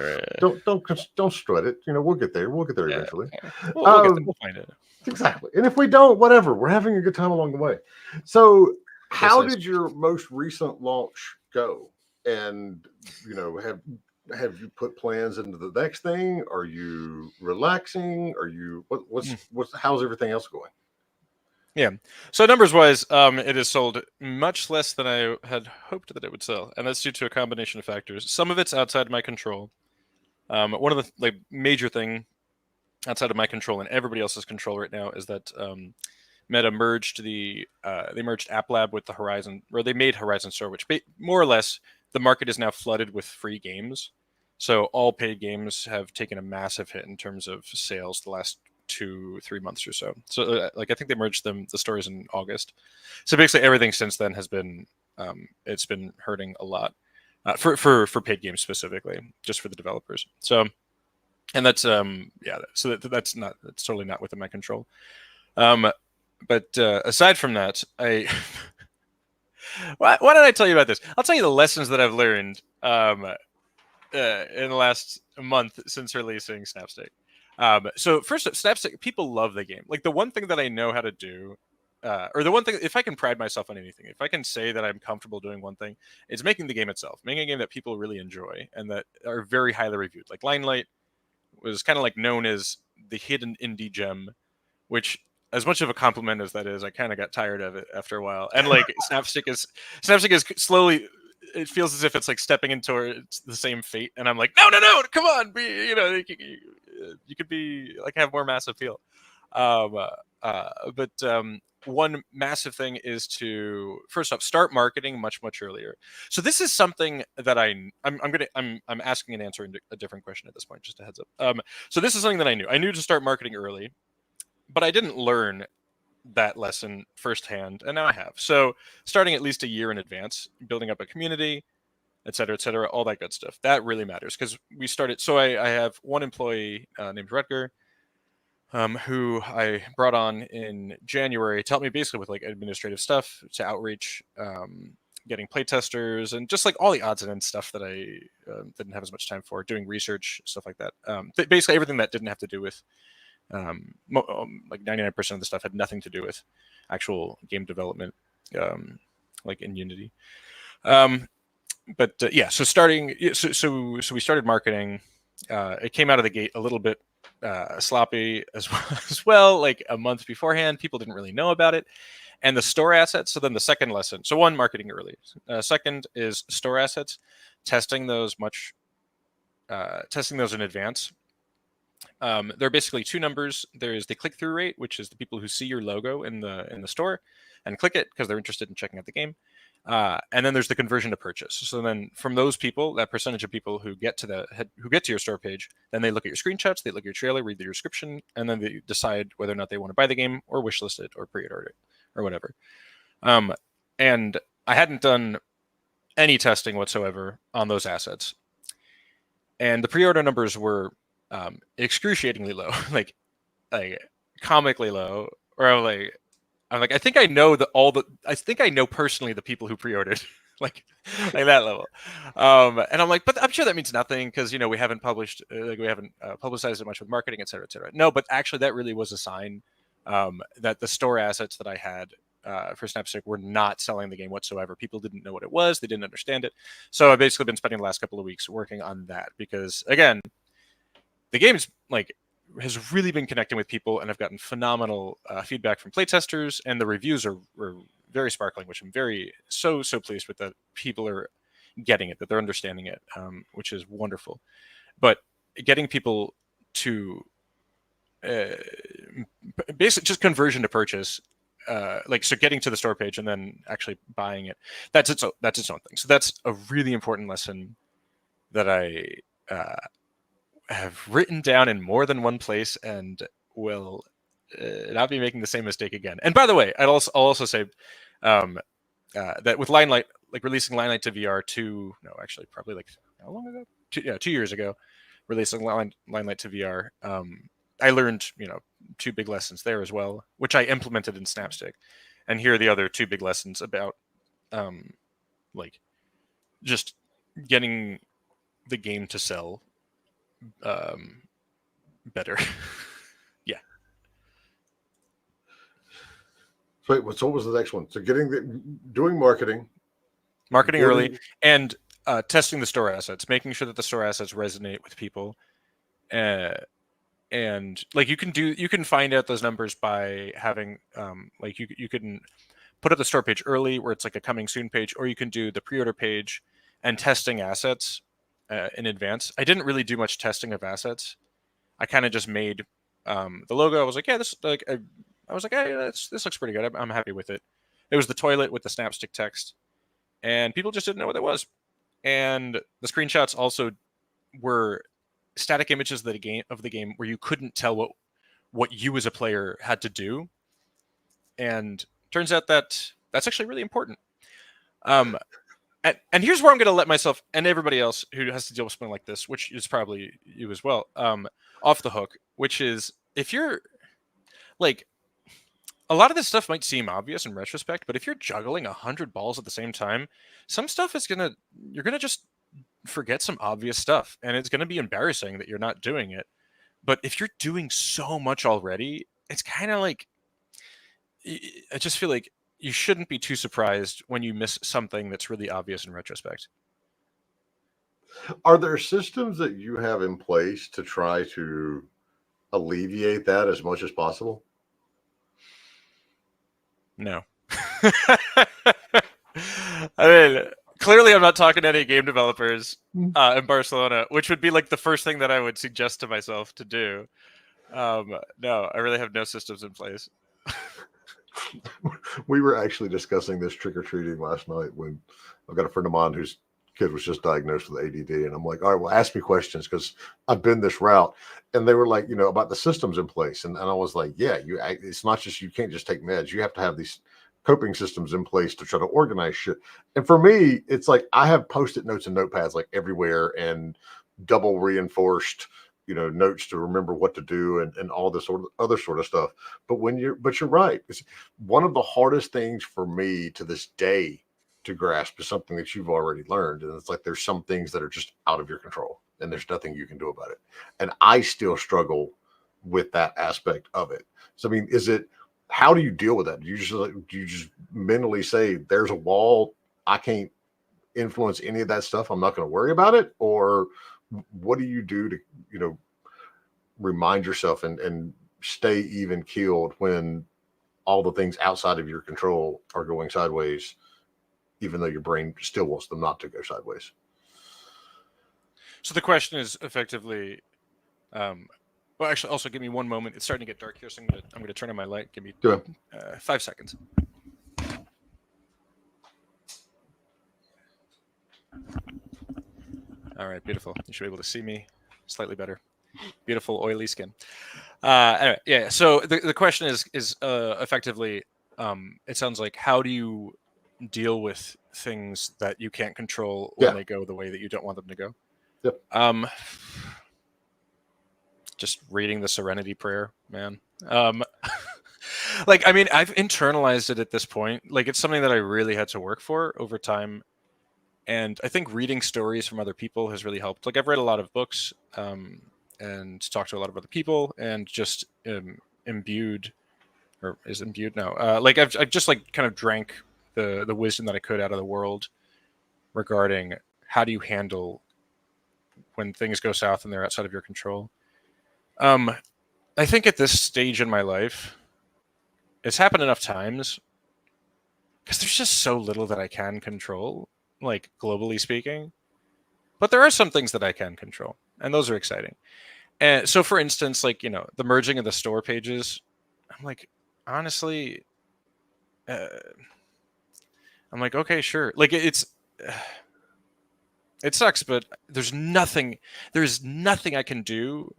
strut it. We'll get there. We'll get there eventually. We'll get there. We'll find it. Exactly. And if we don't, whatever. We're having a good time along the way. So, how did your most recent launch go? And have you put plans into the next thing? Are you relaxing? Are you how's everything else going? Yeah. So numbers wise, it has sold much less than I had hoped that it would sell, and that's due to a combination of factors. Some of it's outside my control. One of the major thing outside of my control and everybody else's control right now is that Meta merged they merged App Lab with the Horizon, or they made Horizon Store, which more or less the market is now flooded with free games. So all paid games have taken a massive hit in terms of sales the last 2-3 months or so. So I think they merged the stores in August. So basically everything since then has been it's been hurting a lot for paid games specifically, just for the developers. So, and that's so that's totally not within my control. But aside from that, why did I tell you about this? I'll tell you the lessons that I've learned in the last month since releasing Snapstick. So first up, Snapstick, people love the game. Like the one thing that I know how to do, or the one thing, if I can pride myself on anything, if I can say that I'm comfortable doing one thing, it's making the game itself, making a game that people really enjoy and that are very highly reviewed. Like Limelight was kind of like known as the hidden indie gem, which, as much of a compliment as that is, I kind of got tired of it after a while. And like Snapstick is slowly, it feels as if it's like stepping into the same fate. And I'm like, no, come on, you could be like have more mass appeal. But one massive thing is to first off start marketing much earlier. So this is something that I'm asking and answering a different question at this point. Just a heads up. So this is something that I knew to start marketing early, but I didn't learn that lesson firsthand, and now I have. So starting at least a year in advance, building up a community, et cetera, all that good stuff. That really matters because we started. So I have one employee named Rutger, who I brought on in January to help me basically with like administrative stuff, to outreach, getting playtesters, and just like all the odds and ends stuff that I didn't have as much time for, doing research, stuff like that. Basically everything that didn't have to do with like 99% of the stuff had nothing to do with actual game development, like in Unity. So we started marketing. It came out of the gate a little bit sloppy as well, like a month beforehand. People didn't really know about it. And the store assets. So then the second lesson. So one, marketing early. Second is store assets, testing those in advance. There are basically two numbers. There is the click-through rate, which is the people who see your logo in the store and click it because they're interested in checking out the game. And then there's the conversion to purchase. So then from those people, that percentage of people who get to your store page, then they look at your screenshots, they look at your trailer, read the description, and then they decide whether or not they want to buy the game or wishlist it or pre-order it or whatever. And I hadn't done any testing whatsoever on those assets. And the pre-order numbers were excruciatingly low. Like like comically low, or I'm like, I think I know I think I know personally the people who pre-ordered, like that level. And I'm like, but I'm sure that means nothing because we haven't published, we haven't publicized it much with marketing, et cetera, et cetera. No, but actually, that really was a sign that the store assets that I had for Snapstick were not selling the game whatsoever. People didn't know what it was, they didn't understand it. So I've basically been spending the last couple of weeks working on that because, again, the game's has really been connecting with people, and I've gotten phenomenal feedback from playtesters, and the reviews are very sparkling, which I'm so pleased with, that people are getting it, that they're understanding it, which is wonderful. But getting people to basically just conversion to purchase, so getting to the store page and then actually buying it, that's its own thing. So that's a really important lesson that I have written down in more than one place and will not be making the same mistake again. And by the way, I'll also say that with Limelight, releasing Limelight to VR probably how long ago? 2 years ago, releasing Limelight to VR. I learned 2 big lessons there as well, which I implemented in Snapstick. And here are the other 2 big lessons about just getting the game to sell better. Yeah. So wait, so what was the next one? So doing marketing early, and testing the store assets, making sure that the store assets resonate with people. And you can find out those numbers by having you can put up the store page early where it's like a coming soon page, or you can do the pre-order page and testing assets in advance. I didn't really do much testing of assets. I kind of just made the logo. I was like, yeah, this hey, this looks pretty good. I'm happy with it. It was the toilet with the Snapstick text, and people just didn't know what it was. And the screenshots also were static images of the game where you couldn't tell what you as a player had to do. And turns out that that's actually really important. And here's where I'm going to let myself and everybody else who has to deal with something like this, which is probably you as well, off the hook, which is if you're a lot of this stuff might seem obvious in retrospect, but if you're juggling 100 balls at the same time, some stuff you're going to just forget some obvious stuff, and it's going to be embarrassing that you're not doing it. But if you're doing so much already, it's kind of I just feel like you shouldn't be too surprised when you miss something that's really obvious in retrospect. Are there systems that you have in place to try to alleviate that as much as possible? No. I mean, clearly I'm not talking to any game developers in Barcelona, which would be the first thing that I would suggest to myself to do. No, I really have no systems in place. We were actually discussing this trick-or-treating last night when I've got a friend of mine whose kid was just diagnosed with ADD, and I'm like, all right, well, ask me questions because I've been this route. And they were like, about the systems in place. And I was like, yeah, it's not just, you can't just take meds. You have to have these coping systems in place to try to organize shit. And for me, it's like I have Post-it notes and notepads everywhere, and double reinforced notes to remember what to do, and all this other sort of stuff. But you're right. It's one of the hardest things for me to this day to grasp is something that you've already learned. And it's there's some things that are just out of your control and there's nothing you can do about it. And I still struggle with that aspect of it. So, I mean, how do you deal with that? Do you just mentally say there's a wall, I can't influence any of that stuff, I'm not going to worry about it? Or what do you do to, remind yourself and stay even keeled when all the things outside of your control are going sideways, even though your brain still wants them not to go sideways? So the question is effectively, well, actually, also give me one moment. It's starting to get dark here, so I'm going to turn on my light. Give me 5 seconds. All right, beautiful. You should be able to see me slightly better. Beautiful oily skin. Anyway, yeah. So the question is effectively, it sounds like, how do you deal with things that you can't control when they go the way that you don't want them to go? Yep. just reading the Serenity Prayer, man. Like, I mean, I've internalized it at this point. Like, it's something that I really had to work for over time. And I think reading stories from other people has really helped. Like, I've read a lot of books and talked to a lot of other people, and just imbued, or is imbued now. Like, I've just like kind of drank the wisdom that I could out of the world regarding how do you handle when things go south and they're outside of your control. I think at this stage in my life, it's happened enough times because there's just so little that I can control, like globally speaking. But there are some things that I can control, and those are exciting. And so, for instance, like, the merging of the store pages, I'm like, honestly, I'm like, okay, sure. Like, it sucks, but there's nothing I can do.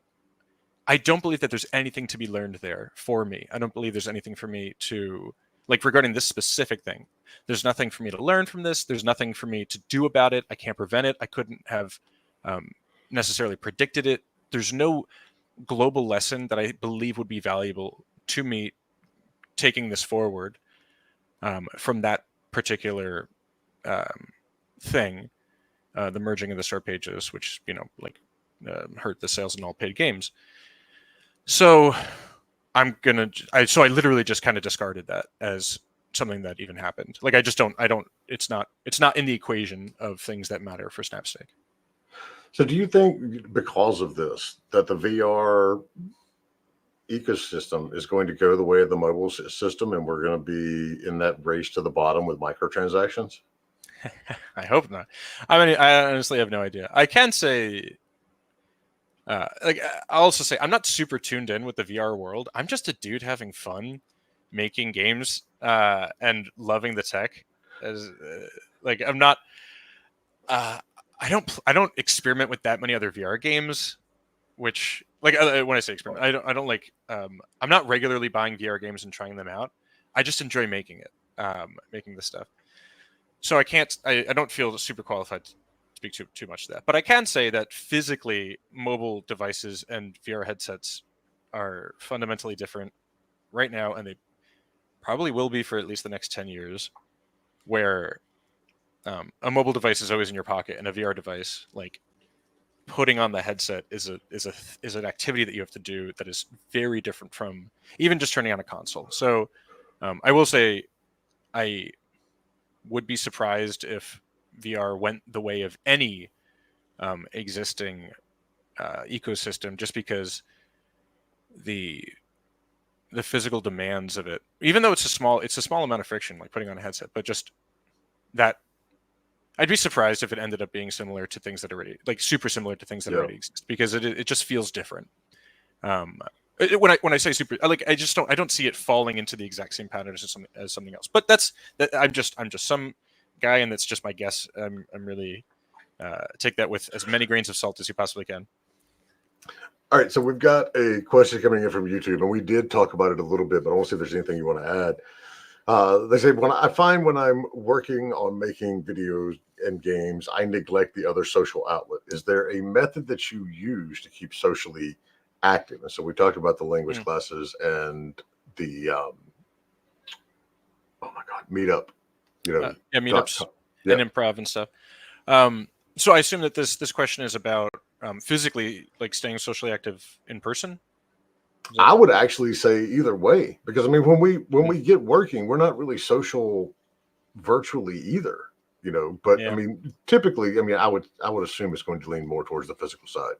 I don't believe that there's anything to be learned there for me. I don't believe there's anything for me to, like, regarding this specific thing. There's nothing for me to learn from this. There's nothing for me to do about it. I can't prevent it. I couldn't have necessarily predicted it. There's no global lesson that I believe would be valuable to me taking this forward from that particular thing, the merging of the store pages, which, hurt the sales in all paid games. So I literally just kind of discarded that as something that even happened. Like, it's not in the equation of things that matter for Snapstick. So do you think, because of this, that the VR ecosystem is going to go the way of the mobile system, and we're going to be in that race to the bottom with microtransactions? I hope not. I mean, I honestly have no idea. I can say, I'll also say, I'm not super tuned in with the VR world. I'm just a dude having fun making games and loving the tech. I'm not. I don't experiment with that many other VR games. Which, like, when I say experiment, I don't like. I'm not regularly buying VR games and trying them out. I just enjoy making it, making the stuff. So I don't feel super qualified to speak too much to that. But I can say that physically, mobile devices and VR headsets are fundamentally different right now, and they probably will be for at least the next 10 years, where a mobile device is always in your pocket, and a VR device, like, putting on the headset is an activity that you have to do that is very different from even just turning on a console. So I will say I would be surprised if VR went the way of any existing ecosystem, just because the physical demands of it, even though it's a small amount of friction, like putting on a headset, but just that, I'd be surprised if it ended up being similar to things that already, like, super similar to things that already exist, because it just feels different. When I say super, I don't see it falling into the exact same pattern as something else. But I'm just some guy, and that's just my guess. I'm really take that with as many grains of salt as you possibly can. All right, so we've got a question coming in from YouTube, and we did talk about it a little bit, but I want to see if there's anything you want to add. They say, when I'm working on making videos and games, I neglect the other social outlet. Is there a method that you use to keep socially active? And so we talked about the language classes and the meetup, meetups and improv and stuff. So I assume that this question is about physically, like, staying socially active in person. I would actually say either way, because I mean, when we get working, we're not really social virtually either, but I mean, typically, I would assume it's going to lean more towards the physical side.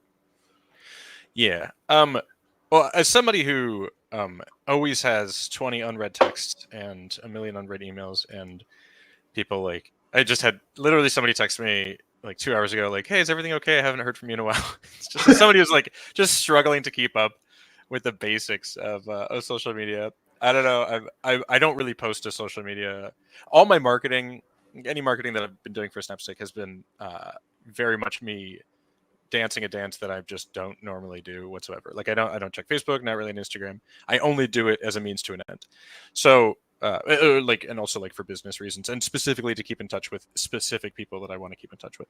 Yeah. Well, as somebody who always has 20 unread texts and a million unread emails, and people, like, I just had literally somebody text me like 2 hours ago, like, "Hey, is everything okay? I haven't heard from you in a while." It's just somebody who's like just struggling to keep up with the basics of social media. I don't know. I don't really post to social media. All my marketing, any marketing that I've been doing for Snapstick, has been very much me dancing a dance that I just don't normally do whatsoever. Like, I don't check Facebook, not really on Instagram. I only do it as a means to an end. So and also, like, for business reasons, and specifically to keep in touch with specific people that I want to keep in touch with.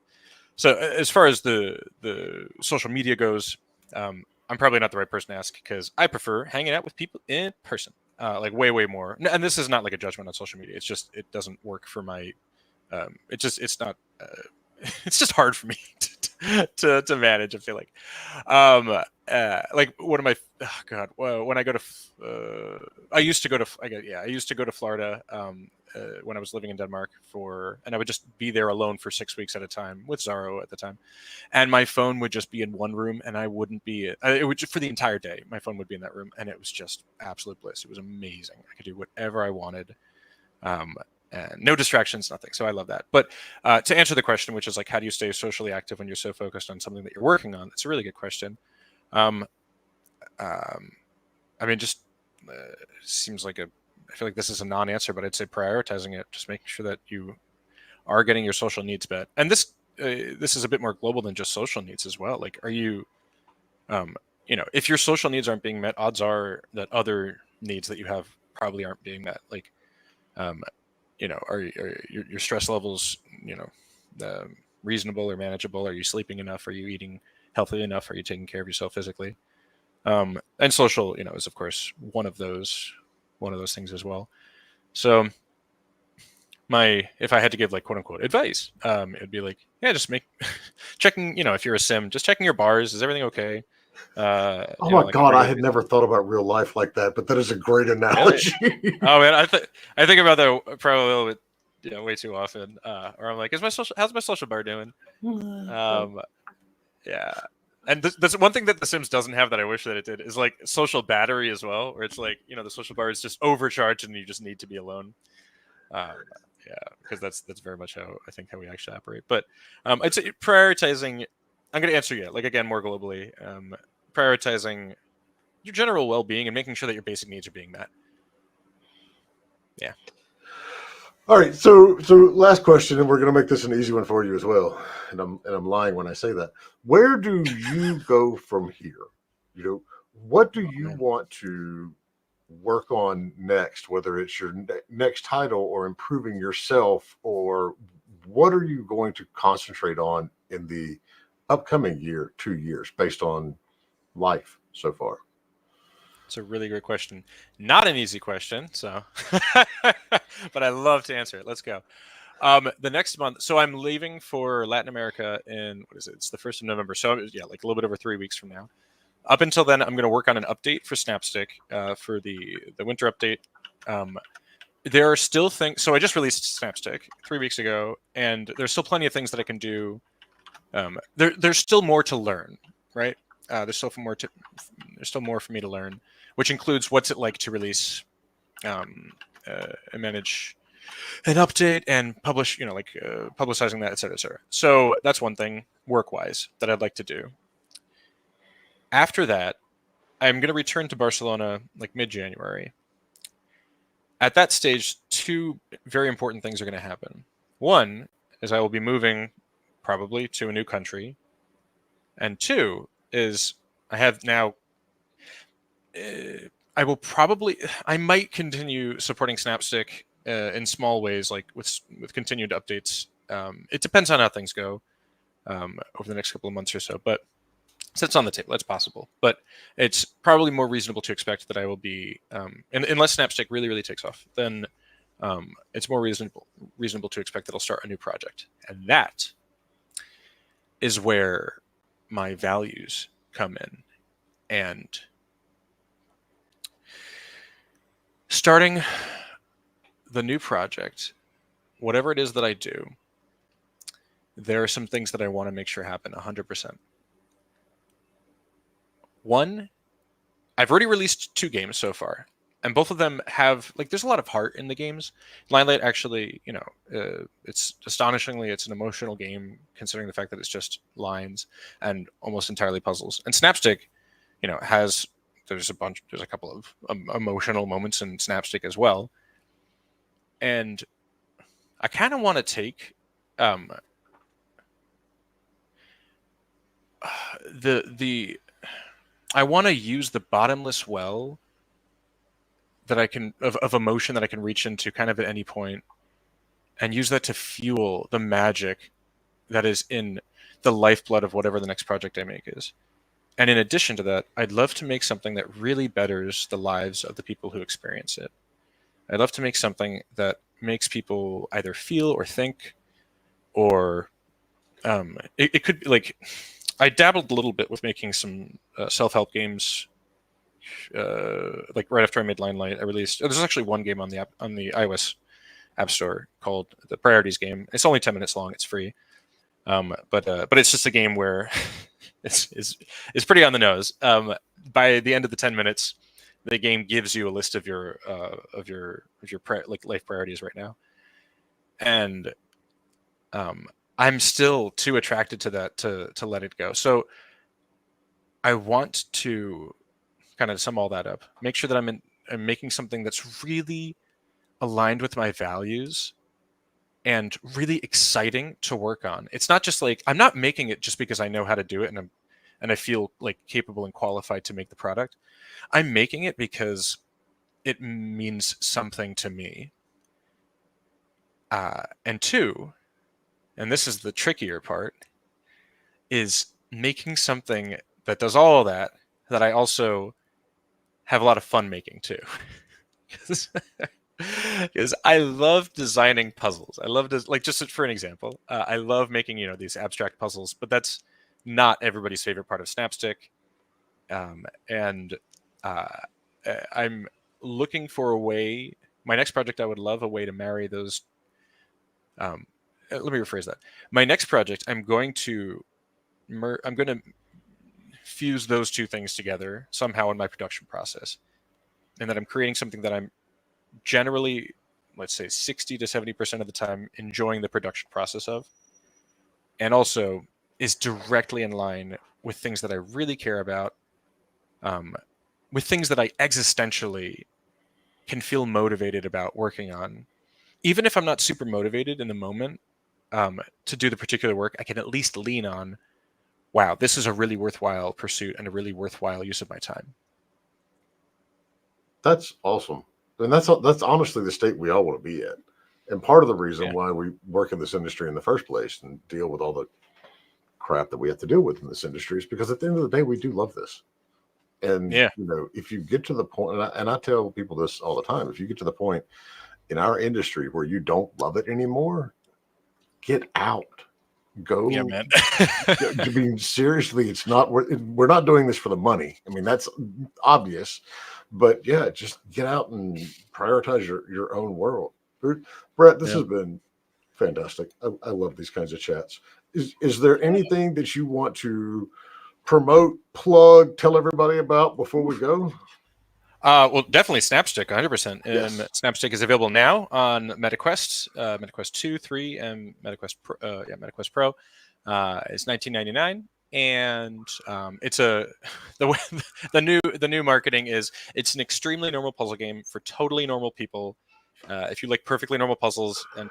So as far as the social media goes, I'm I'm probably not the right person to ask because I prefer hanging out with people in person, like way more. And this is not like a judgment on social media. It's just it doesn't work for my. It's not. It's just hard for me to manage. I feel like one of my when I go to I used to go to Florida when I was living in Denmark and I would just be there alone for 6 weeks at a time with Zorro at the time, and my phone would just be in one room and I wouldn't be it would just for the entire day. My phone would be in that room and it was just absolute bliss. It was amazing. I could do whatever I wanted. And no distractions, nothing. So I love that. But to answer the question, which is like, how do you stay socially active when you're so focused on something that you're working on? It's a really good question. I mean, just seems like I feel like this is a non-answer, but I'd say prioritizing it, just making sure that you are getting your social needs met. And this is a bit more global than just social needs as well. Like, are you, if your social needs aren't being met, odds are that other needs that you have probably aren't being met. Like, are your stress levels, reasonable or manageable? Are you sleeping enough? Are you eating healthily enough? Are you taking care of yourself physically? And social, is of course one of those things as well. So if I had to give like quote unquote advice, it'd be like, yeah, just checking, if you're a sim, just checking your bars. Is everything okay? Oh my God, I had never thought about real life like that, but that is a great analogy. Really? Oh man, I think about that probably a little bit, way too often. Or I'm like, how's my social bar doing? Yeah. And that's one thing that The Sims doesn't have that I wish that it did is like social battery as well, where it's like, the social bar is just overcharged and you just need to be alone. Yeah, because that's very much how we actually operate. But I'd say prioritizing. I'm going to answer you like again more globally. Prioritizing your general well-being and making sure that your basic needs are being met. Yeah. All right. So last question, and we're going to make this an easy one for you as well. And I'm lying when I say that. Where do you go from here? What do you want to work on next, whether it's your next title or improving yourself, or what are you going to concentrate on in the upcoming 2 years based on life so far? It's a really great question. Not an easy question, so but I love to answer it. Let's go. The next month, so I'm leaving for Latin America in it's the 1st of November. So yeah, like a little bit over 3 weeks from now. Up until then, I'm going to work on an update for Snapstick for the winter update. There are still things. So I just released Snapstick 3 weeks ago, and there's still plenty of things that I can do. There's still more to learn, right? There's still more for me to learn, which includes what's it like to release and manage an update and publish, publicizing that, et cetera, et cetera. So that's one thing work-wise that I'd like to do. After that, I'm going to return to Barcelona like mid-January. At that stage, 2 very important things are going to happen. One is I will be moving probably to a new country. And 2 is I have now, I might continue supporting Snapstick in small ways, like with continued updates. It depends on how things go over the next couple of months or so, but so it's on the table. That's possible, but it's probably more reasonable to expect that I will be, unless Snapstick really, really takes off, then it's more reasonable to expect that I'll start a new project, and that is where my values come in. And starting the new project, whatever it is that I do, there are some things that I want to make sure happen 100%. One, I've already released 2 games so far, and both of them have, there's a lot of heart in the games. Limelight actually, it's an emotional game considering the fact that it's just lines and almost entirely puzzles. And Snapstick, there's a couple of emotional moments in Snapstick as well. And I kind of want to take I want to use the bottomless well that I can of emotion that I can reach into kind of at any point, and use that to fuel the magic that is in the lifeblood of whatever the next project I make is. And in addition to that, I'd love to make something that really betters the lives of the people who experience it. I'd love to make something that makes people either feel or think, or it could be like, I dabbled a little bit with making some self-help games. Like right after I made Limelight, I released. There's actually one game on the iOS App Store called the Priorities game. It's only 10 minutes long. It's free. But it's just a game where it's pretty on the nose. By the end of the 10 minutes, the game gives you a list of your like life priorities right now, and I'm still too attracted to that to let it go. So I want to kind of sum all that up, make sure that I'm making something that's really aligned with my values and really exciting to work on. It's not just like, I'm not making it just because I know how to do it and I feel like capable and qualified to make the product. I'm making it because it means something to me. And two, and this is the trickier part, is making something that does all of that I also have a lot of fun making too. Because I love designing puzzles. I love like, just for an example, I love making these abstract puzzles, but that's not everybody's favorite part of Snapstick. And I'm looking for a way. My next project, I would love a way to marry those. Let me rephrase that. My next project, I'm going to fuse those two things together somehow in my production process, and that I'm creating something that I'm generally, let's say 60 to 70% of the time, enjoying the production process of, and also is directly in line with things that I really care about, with things that I existentially can feel motivated about working on. Even if I'm not super motivated in the moment to do the particular work, I can at least lean on, wow, this is a really worthwhile pursuit and a really worthwhile use of my time. That's awesome. And that's honestly the state we all want to be at. And part of the reason why we work in this industry in the first place and deal with all the crap that we have to deal with in this industry is because at the end of the day, we do love this. And, if you get to the point, and I tell people this all the time, if you get to the point in our industry where you don't love it anymore, get out. Go. Yeah, man. I mean, seriously, it's not. We're not doing this for the money. I mean, that's obvious. But yeah, just get out and prioritize your own world. Brett, this has been fantastic. I love these kinds of chats. Is there anything that you want to promote, plug, tell everybody about before we go? Well, definitely Snapstick, 100%. Yes. Snapstick is available now on MetaQuest, MetaQuest 2, 3, and MetaQuest Pro. MetaQuest Pro. It's $19.99, and it's the new marketing is, it's an extremely normal puzzle game for totally normal people. If you like perfectly normal puzzles and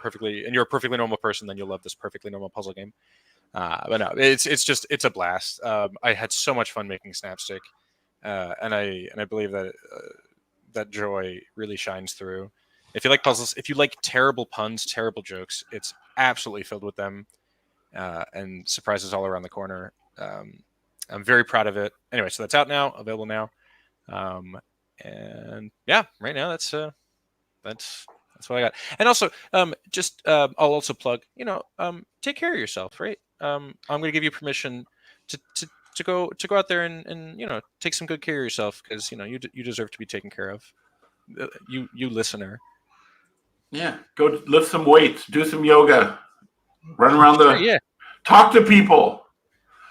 you're a perfectly normal person, then you'll love this perfectly normal puzzle game. But no, it's a blast. I had so much fun making Snapstick. And I believe that that joy really shines through. If you like puzzles, if you like terrible puns, terrible jokes, it's absolutely filled with them, and surprises all around the corner. I'm very proud of it. Anyway, so that's out now, available now, and yeah, right now that's what I got. And also, I'll also plug, take care of yourself, right? I'm going to give you permission to go out there and take some good care of yourself, because you deserve to be taken care of. You listener. Yeah, go lift some weights, do some yoga, run around talk to people.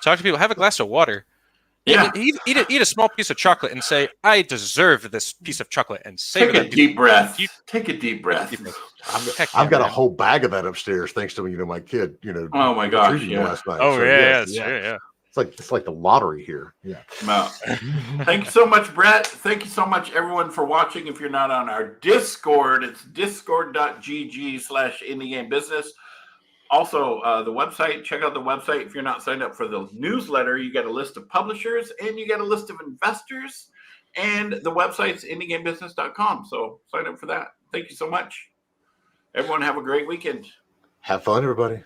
Have a glass of water. Yeah, eat a small piece of chocolate and say, I deserve this piece of chocolate, and save Take a deep breath. Take a deep breath. I've got a whole bag of that upstairs, thanks to my kid. Oh my gosh, last night. Oh so, yeah. It's like the lottery here. Yeah. Well, thank you so much, Brett. Thank you so much, everyone, for watching. If you're not on our Discord, it's discord.gg/indiegamebusiness. Also, the website, check out the website. If you're not signed up for the newsletter, you get a list of publishers and you get a list of investors. And the website's indiegamebusiness.com. So sign up for that. Thank you so much. Everyone have a great weekend. Have fun, everybody.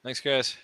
Thanks, guys.